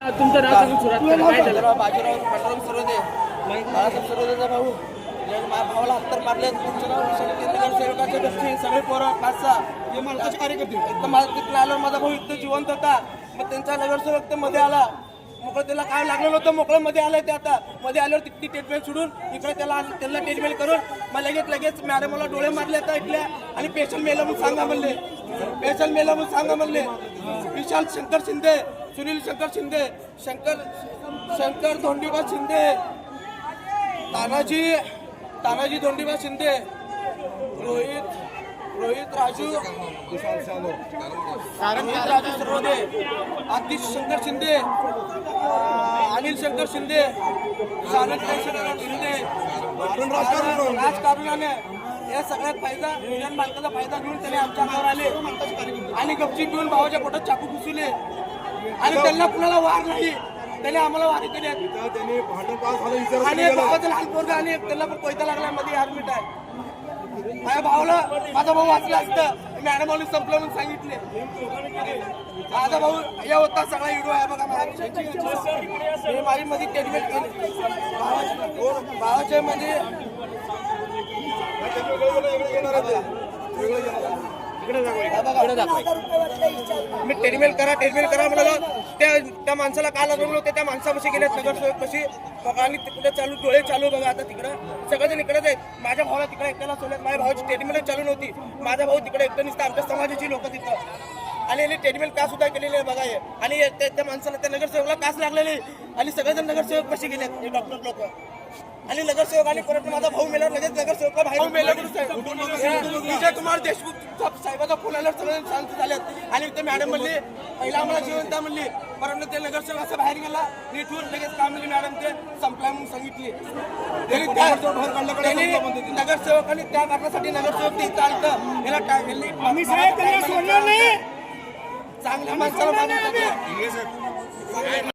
तुमचं नाव सांगून सुरुवात करा. काय झालं? बाजीराव पांडुरंग सरोदे, बाळासाहेब सरोदेचा भाऊ. माझ्या भावाला हत्तर मारले. नगरसेवकाच्या गोष्टी सगळे पोरं 5-6 हे मालकाचे कार्यकर्ते एकदम माझा तिथला आल्यावर माझा भाऊ इथं जिवंत होता. मग त्यांचा नगरसेवक ते मध्ये आला. मोकळं त्याला काय लागलं नव्हतं, मोकळं मध्ये आलंय ते. आता मध्ये आल्यावर तिथली ट्रीटमेंट सोडून इकडे त्याला ट्रीटमेंट करून मग लगेच मॅडम मला डोळे मारले आता इथल्या. आणि पेशंट मेलं म्हणून सांगा म्हणले, पेशंट मेलं म्हणून सांगा म्हणले. विशाल शंकर शिंदे, सुनील शंकर शिंदे, शंकर धोंडीबा शिंदे, तानाजी धोंडीबा शिंदे, रोहित राजू सरोदे, आतिश शंकर शिंदे, अनिल शंकर शिंदे, शंकर शिंदे, राजकारणाने या सगळ्यात फायदा युनियन मालकाचा फायदा घेऊन त्याने आमच्या अंगावर आले आणि गपचीप घेऊन भावाच्या पोटात चाकू घुसवले आणि त्यांना कुणाला वार नाही. त्याने आम्हाला वारी केली आणि भावाचं लहान पोरगा आणि त्यांना पण कोयता लागला मध्ये आर्मीट आहे. माझा भाऊ वाचला असतं मॅडम संपलं म्हणून सांगितले. माझा भाऊ या होता सगळा व्हिडिओ आहे बघा. माझी मध्ये टेडमेट केली भावाच्या मध्ये मी टेडमेल करा म्हणाला. त्या माणसाला काय लागलं होतं, त्या माणसापाशी गेले नगरसेवक कशी आणि तिकडे डोळे चालू बघा. आता तिकडं सगळेजण इकडेच आहेत. माझ्या भावाला तिकडे एकट्याला सोडल्यात. माझ्या भावाची ट्रीटमेंट चालू नव्हती. माझा भाऊ तिकडे एकटं नसतं, आमच्या समाजाची लोक तिथं आणि यांनी ट्रीटमेंट का सुद्धा केलेली आहे बघा. आणि त्या माणसाला त्या नगरसेवकला कास लागलेली आणि सगळेजण नगरसेवक कशी गेले हे डॉक्टर लोक आणि नगरसेवक आणि परत माझा भाऊ मेल्यावर लगेच नगरसेवक बाहेर मेला. विजय कुमार देशमुख साहेबाचा फोन आल्यावर सगळे शांत झालेत आणि ते मॅडम म्हणली पहिला आम्हाला जिवंत म्हणली. परंतु ते नगरसेवक असं बाहेर गेला नीटून लगेच काय म्हणली मॅडम ते संपला म्हणून सांगितली. नगरसेवक आणि त्या कारणासाठी नगरसेवक ते चालतं याला चांगल्या माणसाला